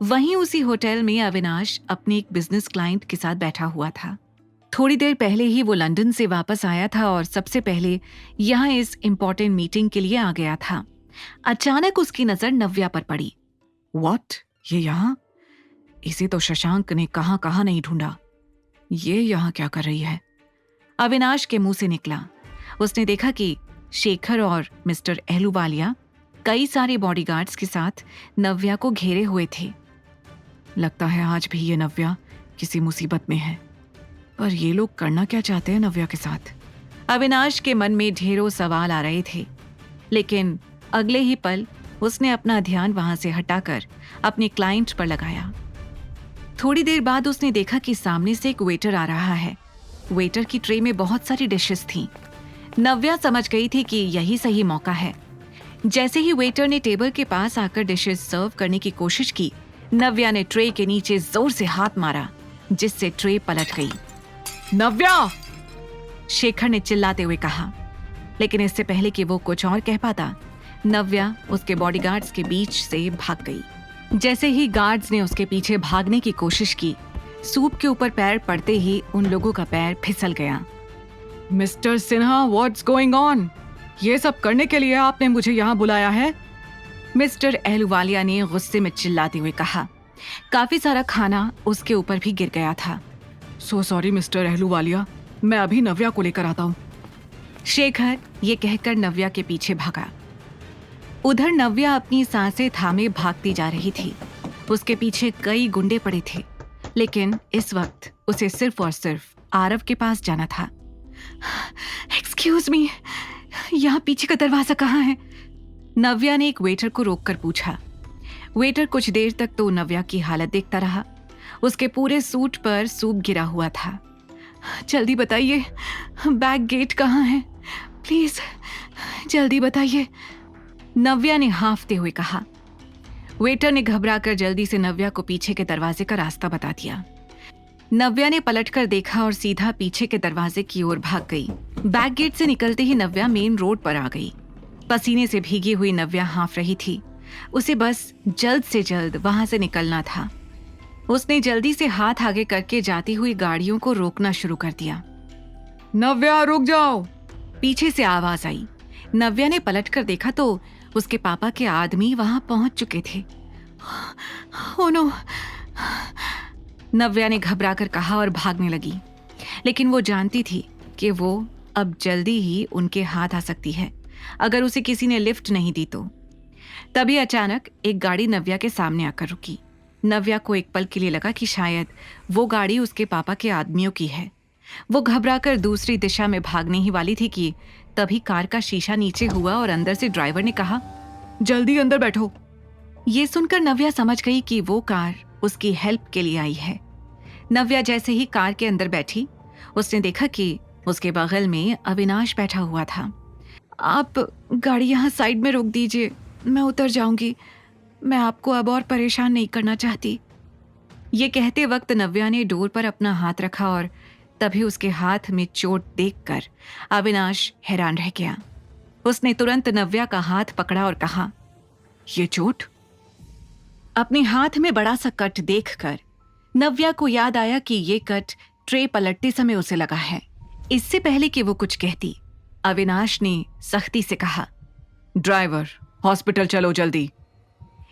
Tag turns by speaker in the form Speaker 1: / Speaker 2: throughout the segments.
Speaker 1: वहीं उसी होटल में अविनाश अपने एक बिजनेस क्लाइंट के साथ बैठा हुआ था। थोड़ी देर पहले ही वो लंदन से वापस आया था और सबसे पहले यहाँ इस इम्पोर्टेंट मीटिंग के लिए आ गया था। अचानक उसकी नजर नव्या पर पड़ी। व्हाट? ये यहाँ? इसे तो शशांक ने कहाँ कहाँ नहीं ढूंढा। ये यहाँ क्या कर रही है? अविनाश के मुंह से निकला। उसने देखा कि शेखर और मिस्टर अहलूवालिया कई सारे बॉडीगार्ड्स के साथ नव्या को घेरे हुए थे। लगता है आज भी ये नव्या किसी मुसीबत में है। पर ये लोग करना क्या चाहते हैं नव्या के साथ? अविनाश के मन में ढेरों सवाल आ रहे थे, लेकिन अगले ही पल उसने अपना ध्यान वहां से हटाकर अपने क्लाइंट पर लगाया। थोड़ी देर बाद उसने देखा कि सामने से एक वेटर आ रहा है। वेटर की ट्रे में बहुत सारी डिशेस थीं। नव्या समझ गई थी कि यही सही मौका है। जैसे ही वेटर ने टेबल के पास आकर डिशेस सर्व करने की कोशिश की, नव्या ने ट्रे के नीचे जोर से हाथ मारा, जिससे ट्रे पलट गई। नव्या! शेखर ने चिल्लाते हुए कहा, लेकिन इससे पहले कि वो कुछ और कह पाता, नव्या उसके बॉडीगार्ड्स के बीच से भाग गई। जैसे ही गार्ड्स ने उसके पीछे भागने की कोशिश की, सूप के ऊपर पैर पड़ते ही उन लोगों का पैर फिसल गया। Mister Sinha, what's going on? ये सब करने के लिए आपने मुझे यहाँ बुलाया है? मिस्टर अहलूवालिया ने गुस्से में चिल्लाते हुए कहा। काफी सारा खाना उसके ऊपर भी गिर गया था। सो सॉरी मिस्टर अहलूवालिया, मैं अभी नव्या को लेकर आता हूँ। शेखर ये कहकर नव्या के पीछे भागा। उधर नव्या अपनी सांसें थामे भागती जा रही थी। उसके पीछे कई गुंडे पड़े थे, लेकिन इस वक्त उसे सिर्फ और सिर्फ आरव के पास जाना था। एक्सक्यूज मी, यहाँ पीछे का दरवाजा कहाँ है? नव्या ने एक वेटर को रोककर पूछा। वेटर कुछ देर तक तो नव्या की हालत देखता रहा। उसके पूरे सूट पर सूप गिरा हुआ था। जल्दी बताइए, बैक गेट कहाँ है? प्लीज जल्दी बताइए, नव्या ने हांफते हुए कहा। वेटर ने घबराकर जल्दी से नव्या को पीछे के दरवाजे का रास्ता बता दिया। नव्या ने पलटकर देखा और सीधा पीछे के दरवाजे की ओर भाग गई। बैक गेट से निकलते ही नव्या मेन रोड पर आ गई। पसीने से भीगी हुई नव्या हांफ रही थी। उसे बस जल्द से जल्द वहां से निकलना था। उसने जल्दी से हाथ आगे करके जाती हुई गाड़ियों को रोकना शुरू कर दिया। नव्या, रुक जाओ! पीछे से आवाज आई। नव्या ने पलटकर देखा तो उसके पापा के आदमी वहां पहुंच चुके थे। Oh no! नव्या ने घबराकर कहा और भागने लगी, लेकिन वो जानती थी कि वो अब जल्दी ही उनके हाथ आ सकती है अगर उसे किसी ने लिफ्ट नहीं दी तो। तभी अचानक एक गाड़ी नव्या के सामने आकर रुकी। नव्या को एक पल के लिए लगा कि शायद वो गाड़ी उसके पापा के आदमियों की है। वो घबराकर दूसरी दिशा में भागने ही वाली थी कि तभी कार का शीशा नीचे हुआ और अंदर से ड्राइवर ने कहा, जल्दी अंदर बैठो। ये सुनकर नव्या समझ गई कि वो कार उसकी हेल्प के लिए आई है। नव्या जैसे ही कार के अंदर बैठी, उसने देखा कि उसके बगल में अविनाश बैठा हुआ था। आप गाड़ी यहाँ साइड में रोक दीजिए, मैं उतर जाऊंगी। मैं आपको अब और परेशान नहीं करना चाहती। ये कहते वक्त नव्या ने डोर पर अपना हाथ रखा और तभी उसके हाथ में चोट देखकर अविनाश हैरान रह गया। उसने तुरंत नव्या का हाथ पकड़ा और कहा, ये चोट? अपने हाथ में बड़ा सा कट देखकर नव्या को याद आया कि ये कट ट्रे पलटते समय उसे लगा है। इससे पहले कि वो कुछ कहती, अविनाश ने सख्ती से कहा, ड्राइवर, हॉस्पिटल चलो जल्दी।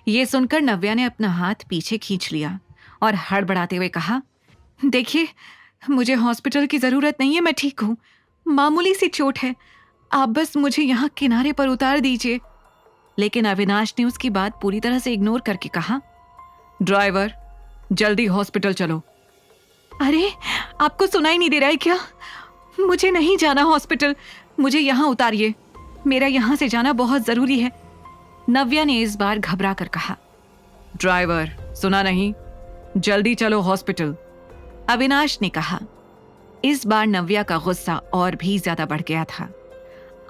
Speaker 1: ये सुनकर नव्या ने अपना हाथ पीछे खींच लिया और हड़बड़ाते हुए कहा, देखिए, मुझे हॉस्पिटल की जरूरत नहीं है, मैं ठीक हूँ। मामूली सी चोट है, आप बस मुझे यहाँ किनारे पर उतार दीजिए। लेकिन अविनाश ने उसकी बात पूरी तरह से इग्नोर करके कहा, ड्राइवर, जल्दी हॉस्पिटल चलो। अरे, आपको सुनाई नहीं दे रहा है क्या? मुझे नहीं जाना हॉस्पिटल, मुझे यहाँ उतारिए, मेरा यहाँ से जाना बहुत जरूरी है, नव्या ने इस बार घबरा कर कहा। ड्राइवर, सुना नहीं? जल्दी चलो हॉस्पिटल, अविनाश ने कहा। इस बार नव्या का गुस्सा और भी ज्यादा बढ़ गया था।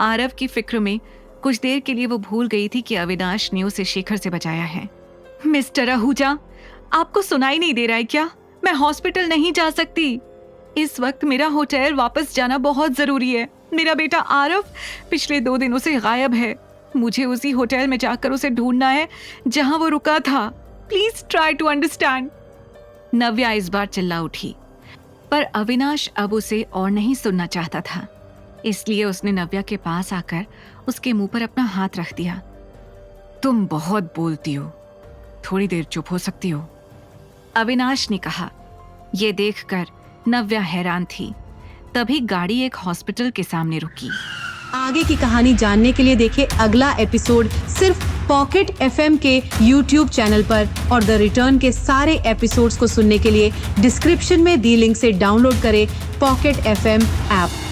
Speaker 1: आरव की फिक्र में कुछ देर के लिए वो भूल गई थी कि अविनाश ने उसे शेखर से बचाया है। मिस्टर आहूजा, आपको सुनाई नहीं दे रहा है क्या? मैं हॉस्पिटल नहीं जा सकती। इस वक्त मेरा होटल वापस जाना बहुत जरूरी है। मेरा बेटा आरव पिछले 2 दिनों से गायब है। मुझे उसी होटल में जाकर उसे ढूंढना है जहां वो रुका था। Please try to understand. Navya इस बार चिल्ला उठी, पर अविनाश अब उसे और नहीं सुनना चाहता था, इसलिए उसने नव्या के पास आकर उसके मुंह पर अपना हाथ रख दिया। तुम बहुत बोलती हो, थोड़ी देर चुप हो सकती हो? अविनाश ने कहा। यह देखकर नव्या हैरान थी। तभी गाड़ी एक हॉस्पिटल के सामने रुकी।
Speaker 2: आगे की कहानी जानने के लिए देखें अगला एपिसोड सिर्फ पॉकेट FM के YouTube चैनल पर, और द रिटर्न के सारे एपिसोड्स को सुनने के लिए डिस्क्रिप्शन में दी लिंक से डाउनलोड करें पॉकेट FM ऐप।